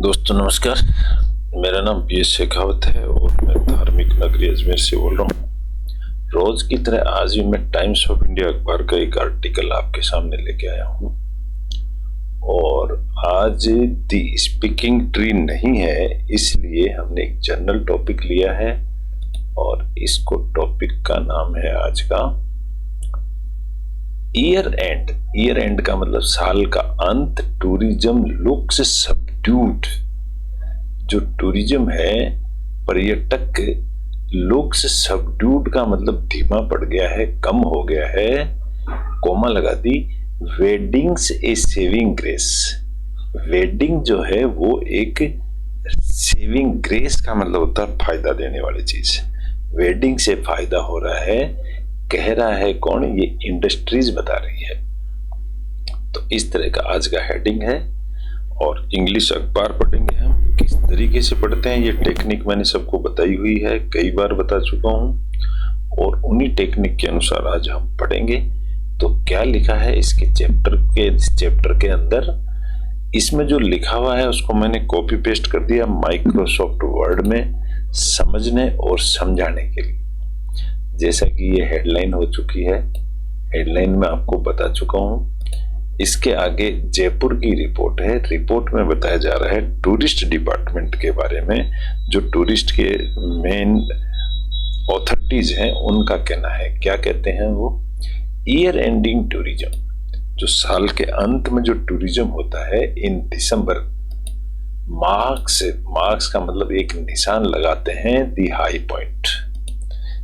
दोस्तों नमस्कार। मेरा नाम पीएस शेखावत है और मैं धार्मिक नगरी अजमेर से बोल रहा हूँ। रोज की तरह आज भी मैं टाइम्स ऑफ इंडिया अखबार का एक आर्टिकल आपके सामने लेके आया हूँ और आज दी स्पीकिंग ट्री नहीं है, इसलिए हमने एक जनरल टॉपिक लिया है और इसको टॉपिक का नाम है आज का ईयर एंड। ईयर एंड का मतलब साल का अंत। Tourism looks subdued. जो टूरिज्म है, पर्यटक लुक्स सबड्यूड का मतलब धीमा पड़ गया है, कम हो गया है। कोमा लगा दी। वेडिंग्स ए सेविंग ग्रेस। वेडिंग जो है वो एक सेविंग ग्रेस का मतलब होता है फायदा देने वाली चीज। वेडिंग से फायदा हो रहा है, कह रहा है कौन? ये इंडस्ट्रीज बता रही है। तो इस तरह का आज का हेडिंग है और इंग्लिश अखबार पढ़ेंगे हम। किस तरीके से पढ़ते हैं ये टेक्निक मैंने सबको बताई हुई है, कई बार बता चुका हूं और उन्हीं टेक्निक के अनुसार आज हम पढ़ेंगे। तो क्या लिखा है इसके चैप्टर के अंदर? इसमें जो लिखा हुआ है उसको मैंने कॉपी पेस्ट कर दिया माइक्रोसॉफ्ट वर्ड में समझने और समझाने के लिए। जैसा कि ये हेडलाइन हो चुकी है, हेडलाइन में आपको बता चुका हूं। इसके आगे जयपुर की रिपोर्ट है। रिपोर्ट में बताया जा रहा है टूरिस्ट डिपार्टमेंट के बारे में। जो टूरिस्ट के मेन ऑथोरिटीज हैं उनका कहना है। क्या कहते हैं वो? ईयर एंडिंग टूरिज्म, जो साल के अंत में जो टूरिज्म होता है इन दिसंबर, मार्क्स का मतलब एक निशान लगाते हैं दी हाई पॉइंट।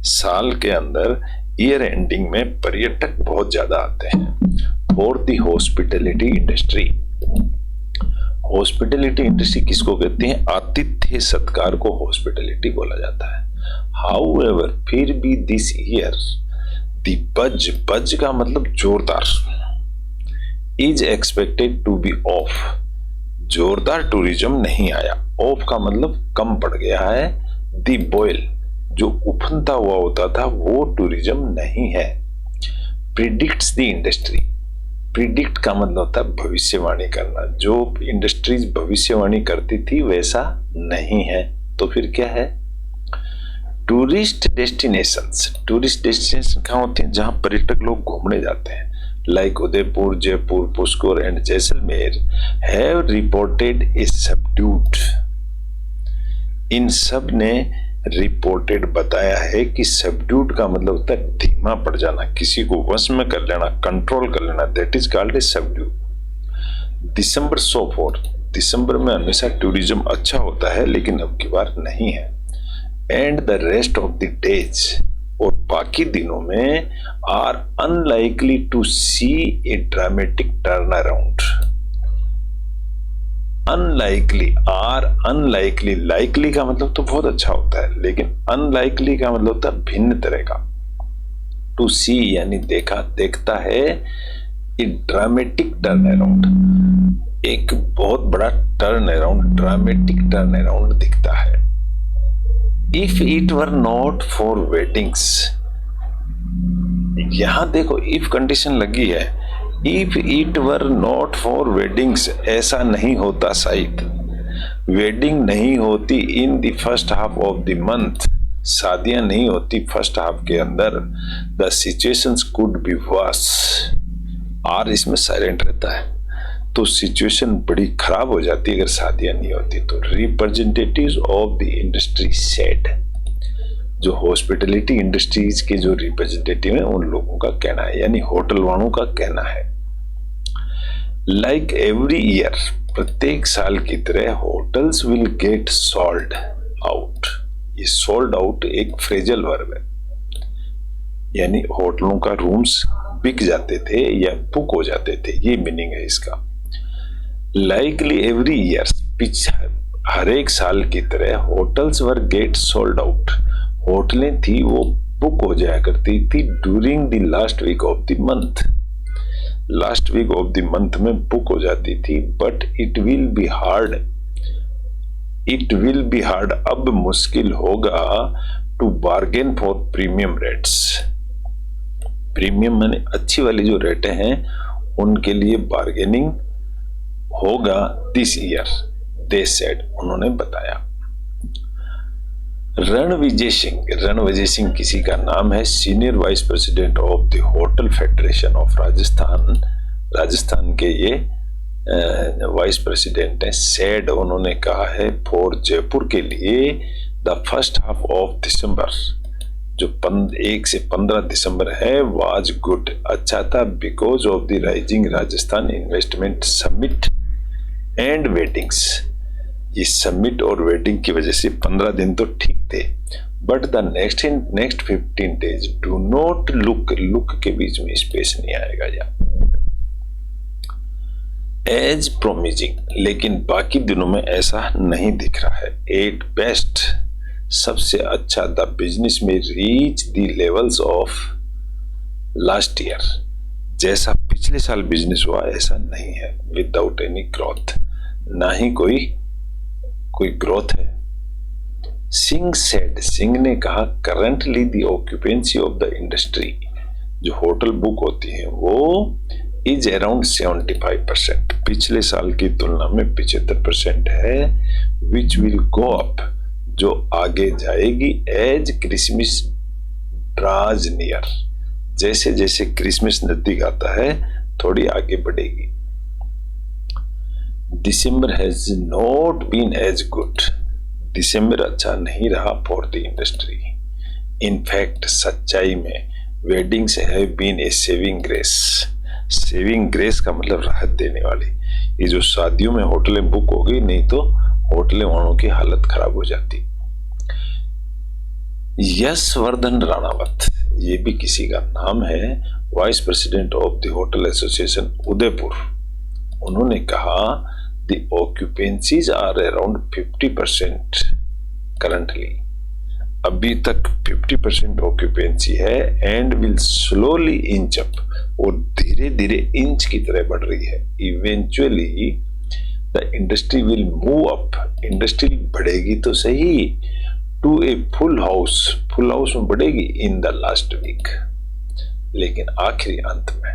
साल के अंदर ईयर एंडिंग में पर्यटक बहुत ज्यादा आते हैं for the hospitality industry. Hospitality industry किसको कहते हैं? आतिथ्य सत्कार को हॉस्पिटैलिटी बोला जाता है। हाउएवर, फिर भी दिस ईयर दी बज का मतलब जोरदार, is expected to be off. जोरदार टूरिज्म नहीं आया। ऑफ का मतलब कम पड़ गया है। दी बॉयल, जो उफनता हुआ होता था वो टूरिज्म नहीं है। Predicts the industry. प्रिडिक्ट का मतलब होता है भविष्यवाणी करना। जो इंडस्ट्रीज भविष्यवाणी करती थी वैसा नहीं है। तो फिर क्या है? Tourist destinations. टूरिस्ट डेस्टिनेशन कहाँ होते हैं? जहां पर्यटक लोग घूमने जाते हैं, like Udaipur, Jaipur, Pushkar and Jaisalmer have reported a subdued. इन सब ने रिपोर्टेड बताया है कि सबड्यूड का मतलब होता है धीमा पड़ जाना, किसी को वश में कर लेना, कंट्रोल कर लेना। That is called a subdued. December so far, दिसंबर में हमेशा टूरिज्म अच्छा होता है लेकिन अब की बार नहीं है। And the rest of the days, और बाकी दिनों में are unlikely to see a dramatic turn around. Unlikely, are unlikely, likely का मतलब तो बहुत अच्छा होता है लेकिन अनलाइकली का मतलब होता है भिन्न तरह का। टू सी यानी देखा, देखता है। ए ड्रामेटिक टर्न अराउंड, एक बहुत बड़ा turn around, dramatic turn around दिखता है। If it were not for weddings, यहां देखो इफ कंडीशन लगी है। If it were not for weddings, ऐसा नहीं होता शायद, वेडिंग नहीं होती in the first half of the month, शादियां नहीं होती फर्स्ट हाफ के अंदर, the situations could be worse. आर इसमें साइलेंट रहता है तो सिचुएशन बड़ी खराब हो जाती अगर शादियां नहीं होती तो। Representatives of the industry said, जो हॉस्पिटैलिटी इंडस्ट्रीज के जो रिप्रेजेंटेटिव हैं उन लोगों का कहना है, यानी होटल वालों का कहना है। लाइक एवरी ईयर, प्रत्येक साल की तरह hotels will get sold out. ये सोल्ड आउट एक फ्रेजल वर्ब है, यानी होटलों का रूम्स बिक जाते थे या बुक हो जाते थे, ये मीनिंग है इसका। लाइकली एवरी ईयर, हर एक साल की तरह hotels were get sold out, होटलें थी वो बुक हो जाया करती थी during the last week of the month. Last week of the month में बुक हो जाती थी। But it will be hard, अब मुश्किल होगा to bargain for premium rates. Premium माने अच्छी वाली जो रेटें हैं उनके लिए बार्गेनिंग होगा दिस ईयर, दे सेड, उन्होंने बताया। रणविजय सिंह किसी का नाम है, senior vice president of the hotel federation of Rajasthan के ये वाइस प्रेसिडेंट है। सेड, उन्होंने कहा है, फॉर जयपुर के लिए the first half of December, जो 1 से 15 दिसंबर है, वाज गुड, अच्छा था, because of the rising Rajasthan investment summit and weddings. ये समिट और वेडिंग की वजह से 15 दिन तो ठीक थे, but the next 15 days do not look के बीच में स्पेस नहीं आएगा या एज प्रोमिजिंग, लेकिन बाकी दिनों में ऐसा नहीं दिख रहा है। एट बेस्ट, सबसे अच्छा, द बिजनेस में reach the levels of last year, जैसा पिछले साल बिजनेस हुआ ऐसा नहीं है। विदाउट एनी ग्रोथ, ना ही कोई ग्रोथ है। सिंह ने कहा, currently the occupancy of the industry, जो होटल बुक होती है वो इज अराउंड 75%, पिछले साल की तुलना में 75% है, विच विल गो अप, जो आगे जाएगी, एज क्रिसमस ड्राज नियर, जैसे जैसे क्रिसमस नजदीक आता है थोड़ी आगे बढ़ेगी। December has not been as good, दिसंबर अच्छा नहीं रहा फॉर द इंडस्ट्री। इनफैक्ट सच्चाई में weddings have been a saving grace का मतलब राहत देने वाली। ये जो शादियों में होटलें बुक हो गई, नहीं तो होटलें वालों की हालत खराब हो जाती। यशवर्धन राणावत, ये भी किसी का नाम है, vice president of the hotel association Udaipur, उन्होंने कहा, the occupancies are around 50% currently, अभी तक 50% ऑक्यूपेंसी है, and will slowly inch up, और धीरे धीरे इंच की तरह बढ़ रही है। Eventually the industry will move up, industry बढ़ेगी तो सही, टू ए फुल हाउस में बढ़ेगी इन द लास्ट वीक, लेकिन आखिरी अंत में,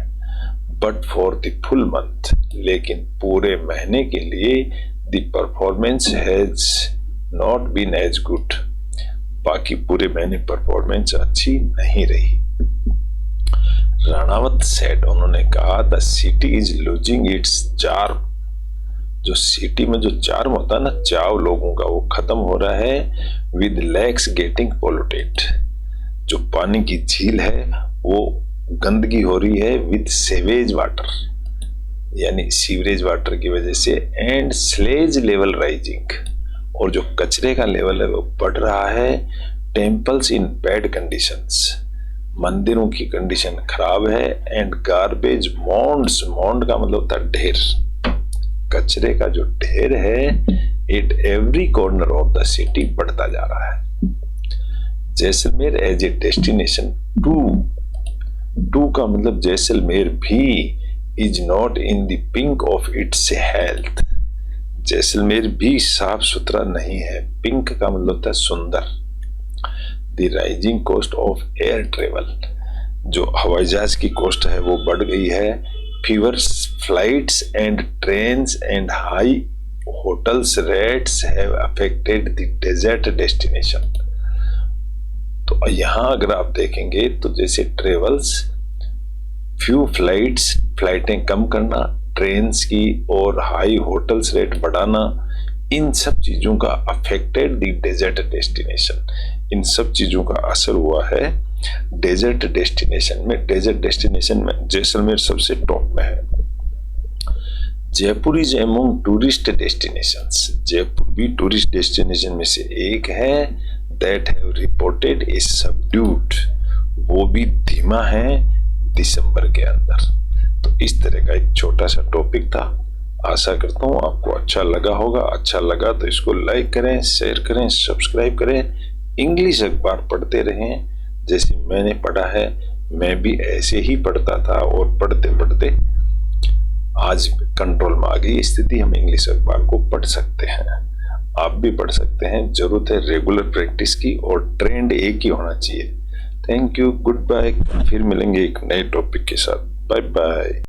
but for the full month, लेकिन पूरे महीने के लिए the performance has not been as good, बाकी पूरे महीने परफॉर्मेंस अच्छी नहीं रही। राणावत सेड, उन्होंने कहा, the city is losing its charm, जो सिटी में जो चार्म होता है ना, चाव लोगों का, वो खत्म हो रहा है। विद लेक्स गेटिंग पोल्यूटेड, जो पानी की झील है वो गंदगी हो रही है, विद सेवेज वाटर, यानी सीवरेज वाटर की वजह से, एंड स्लेज लेवल राइजिंग, और जो कचरे का लेवल है वो बढ़ रहा है। टेम्पल्स इन बैड कंडीशंस, मंदिरों की कंडीशन खराब है, एंड गार्बेज मॉन्ड्स, मॉन्ड का मतलब होता है ढेर, कचरे का जो ढेर है, at every corner of the city बढ़ता जा रहा है। Jaisalmer as a destination too का मतलब जैसलमेर भी is not in the pink of its health, Jaisalmer भी साफ सुथरा नहीं है, पिंक का मतलब होता है सुंदर। The rising cost of air travel, जो हवाई जहाज की कॉस्ट है वो बढ़ गई है। Fewer flights and trains and high hotels rates have affected the desert destination. तो यहाँ अगर आप देखेंगे तो जैसे ट्रेवल्स, फ्यू फ्लाइटें कम करना, ट्रेन्स की और हाई होटल्स रेट बढ़ाना, इन सब चीजों का अफेक्टेड द डेजर्ट डेस्टिनेशन, इन सब चीजों का असर हुआ है डेजर्ट डेस्टिनेशन में। डेजर्ट डेस्टिनेशन में जैसलमेर सबसे टॉप में है। Jaipur is among tourist destinations, Jaipur भी टूरिस्ट डेस्टिनेशन में से एक है। That have reported a subdued, वो भी धीमा है दिसंबर के अंदर। तो इस तरह का एक छोटा सा टॉपिक था। आशा करता हूँ आपको अच्छा लगा होगा। अच्छा लगा तो इसको लाइक करें, शेयर करें, सब्सक्राइब करें। इंग्लिश अखबार पढ़ते रहें, जैसे मैंने पढ़ा है। मैं भी ऐसे ही पढ़ता था और पढ़ते पढ़ते आज कंट्रोल में आ गई स्थिति, हम इंग्लिश अखबार को पढ़ सकते हैं। आप भी पढ़ सकते हैं। जरूरत है रेगुलर प्रैक्टिस की और ट्रेंड एक ही होना चाहिए। Thank you, goodbye. फिर मिलेंगे एक नए टॉपिक के साथ। Bye bye.